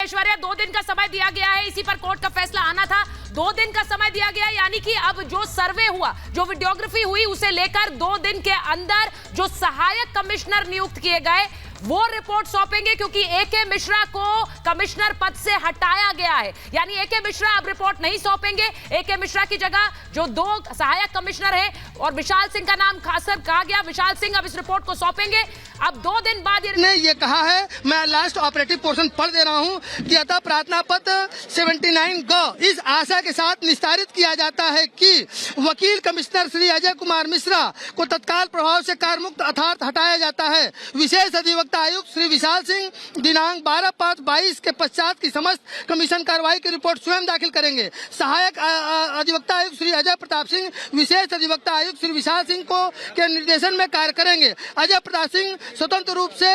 ऐश्वर्या, 2 दिन का समय दिया गया है, इसी पर कोर्ट का फैसला आना था। 2 दिन का समय दिया गया, यानी कि अब जो सर्वे हुआ, जो वीडियोग्राफी हुई, उसे लेकर 2 दिन के अंदर जो सहायक कमिश्नर नियुक्त किए गए वो रिपोर्ट सौंपेंगे, क्योंकि एके मिश्रा को कमिश्नर पद से हटाया गया है। यानी एके मिश्रा अब रिपोर्ट नहीं सौंपेंगे। एके मिश्रा की जगह जो 2 सहायक कमिश्नर हैं और विशाल सिंह का नाम खासकर कहा गया, विशाल सिंह अब इस रिपोर्ट को सौंपेंगे। अब 2 दिन बाद ये कहा है, मैं लास्ट ऑपरेटिव पोर्शन पढ़ दे रहा हूं कि अतः प्रार्थना पत्र 79 ग इस आशा के साथ निस्तारित किया जाता है कि वकील कमिश्नर श्री अजय कुमार मिश्रा को तत्काल प्रभाव से कार्यमुक्त अर्थात हटाया जाता है। विशेष अधिवक्ता आयुक्त श्री विशाल सिंह दिनांक 12/5/22 के पश्चात की समस्त कमीशन कार्रवाई की रिपोर्ट स्वयं दाखिल करेंगे। सहायक अधिवक्ता आयुक्त श्री अजय प्रताप सिंह विशेष अधिवक्ता आयुक्त श्री विशाल सिंह को के निर्देशन में कार्य करेंगे। अजय प्रताप सिंह स्वतंत्र रूप से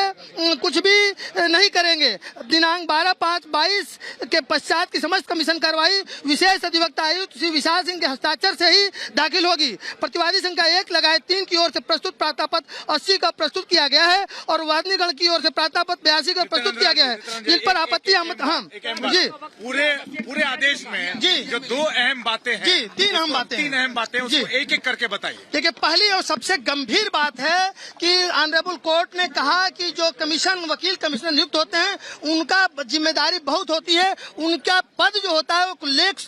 कुछ भी नहीं करेंगे। दिनांक 12/5/22 के पश्चात की समस्त कमीशन कार्रवाई विशेष अधिवक्ता आयुक्त श्री विशाल सिंह के हस्ताक्षर से ही दाखिल होगी। प्रतिवादी संख्या 1 लगाए 3 की ओर से प्रस्तुत प्रार्थना पत्र 80 का प्रस्तुत किया गया है और वादनीगण की ओर से प्रार्थना पत्र 82 का प्रस्तुत किया गया है। इन पर आपत्ति जी पूरे आदेश में जी जो 2 अहम बातें हैं जी 3 अहम बातें हैं उसको एक-एक करके बताइए। देखिए, पहली और सबसे गंभीर बात है कि ऑनरेबल कोर्ट ने कहा कि जो वकील कमिश्नर नियुक्त होते हैं उनका जिम्मेदारी बहुत होती है, उनका पद जो होता है वो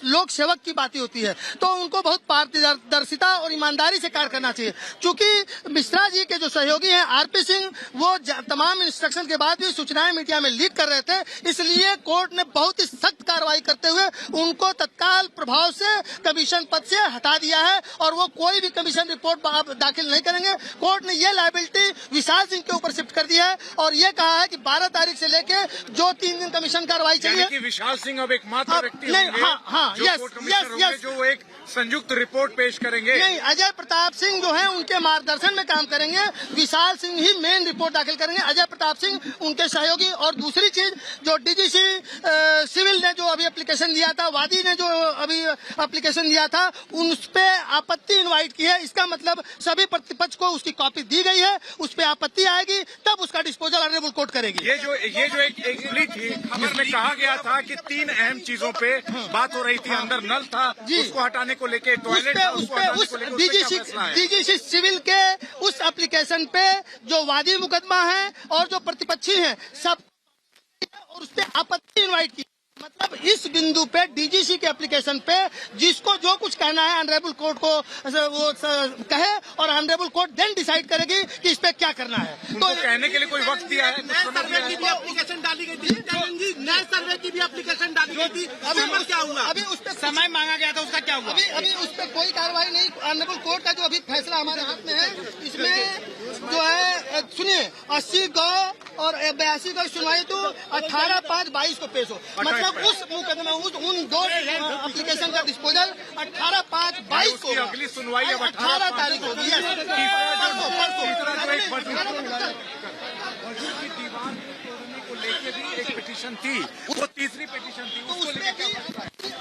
लोक सेवक की बात होती है, तो उनको बहुत पारदर्शिता और ईमानदारी से कार्य करना चाहिए। चूंकि मिश्रा जी के जो सहयोगी हैं आरपी सिंह, वो तमाम इंस्ट्रक्शन के बाद भी सूचनाएं मीडिया में लीक कर रहे थे, इसलिए कोर्ट ने बहुत ही सख्त कार्रवाई करते हुए उनको तत्काल प्रभाव से कमीशन पद से हटा दिया है और वो कोई भी कमीशन रिपोर्ट दाखिल नहीं करेंगे। कोर्ट ने ये लायबिलिटी विशाल सिंह के ऊपर शिफ्ट कर दिया है और ये कहा है कि 12 तारीख से लेके जो 3 दिन कमीशन कार्रवाई चाहिए। विशाल सिंह अब एकमात्र व्यक्ति होंगे जो एक संयुक्त रिपोर्ट पेश करेंगे। नहीं, अजय प्रताप सिंह जो हैं उनके मार्गदर्शन में काम करेंगे। विशाल सिंह ही मेन रिपोर्ट दाखिल करेंगे, अजय प्रताप सिंह उनके सहयोगी। और दूसरी चीज, जो डीजीसी सिविल ने जो अभी एप्लीकेशन दिया था, वादी ने जो अभी एप्लीकेशन दिया था, उस पे आपत्ति इनवाइट की है। इसका मतलब सभी प्रतिपक्ष को उसकी कॉपी दी गई है, उस पे आपत्ति आएगी तब उसका डिस्पोजल ऑनरेबल कोर्ट करेगी। ये जो एक खबर थी जिसमें कहा गया था कि 3 अहम चीजों पे बात हो रही थी, अंदर नल था उसको हटाने को लेके, टॉयलेट डीजीसी सिविल के उस एप्लीकेशन पे जो वादी मुकदमा है और जो प्रतिपक्षी हैं सब, और उस पे आपत्ति इनवाइट की। मतलब इस बिंदु पे डीजीसी के एप्लीकेशन पे जिसको जो कुछ कहना है ऑनरेबल कोर्ट को वो कहे और ऑनरेबल कोर्ट देन डिसाइड करेगी कि इस पे क्या करना है। तो कहने के लिए कोई वक्त दिया है? सर्वे की भी एप्लीकेशन डाली गई थी, नए सर्वे की भी एप्लीकेशन डाली गई थी, अभी क्या हुआ? अभी उस पर समय मांगा गया था, उसका क्या हुआ? अभी उस पर कोई कार्रवाई नहीं। ऑनरेबल कोर्ट का जो अभी फैसला हमारे हाथ में है, इसमें जो है सुनिए 80 ग और 82 ग सुनवाई तो 18/5/22 को पेश हो। मतलब उस मुकदमे उन 2 एप्लीकेशन का डिस्पोजल 18/5/22 को, अगली सुनवाई अब 18 तारीख को। लेके भी एक पिटीशन थी, वो तीसरी पिटीशन थी,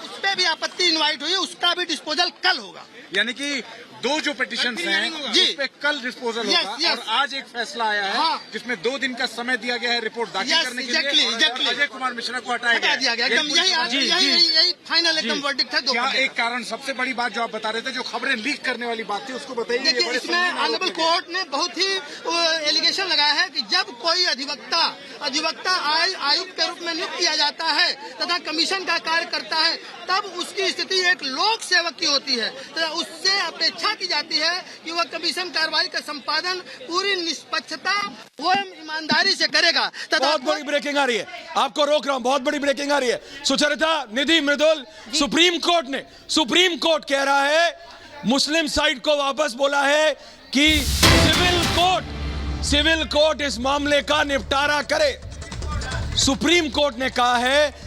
उस पे भी आपत्ति इनवाइट हुई, उसका भी डिस्पोजल कल होगा। यानी कि 2 जो पिटीशन हैं जिस पे कल डिस्पोजल होगा और आज एक फैसला आया है जिसमें 2 दिन का समय दिया गया है रिपोर्ट दाखिल करने के लिए। अजय कुमार मिश्रा को हटाया दिया गया, एकदम यही फाइनल एकदम वर्डिक्ट है। क्या एक कारण, सबसे बड़ी बात जो आप बता रहे थे, जो खबरें लीक करने वाली बात थी, उसको बताइए। देखिए, इसमें ऑनरेबल कोर्ट ने बहुत ही एलिगेशन लगाया है कि जब कोई अधिवक्ता आयुक्त के रूप में नियुक्त किया जाता है तथा कमीशन का कार्य करता है, तब उसकी स्थिति एक लोक सेवक की होती है। तो उससे अपेक्षा की जाती है कि वह कमीशन कार्रवाई का संपादन पूरी निष्पक्षता एवं ईमानदारी से करेगा। बहुत बड़ी ब्रेकिंग आ रही है, आपको रोक रहा हूं, बहुत बड़ी ब्रेकिंग आ रही है। सुचरिता, निधि, मृदुल, सुप्रीम कोर्ट कह रहा है, मुस्लिम साइड को वापस बोला है कि सिविल कोर्ट इस मामले का निपटारा करे। सुप्रीम कोर्ट ने कहा है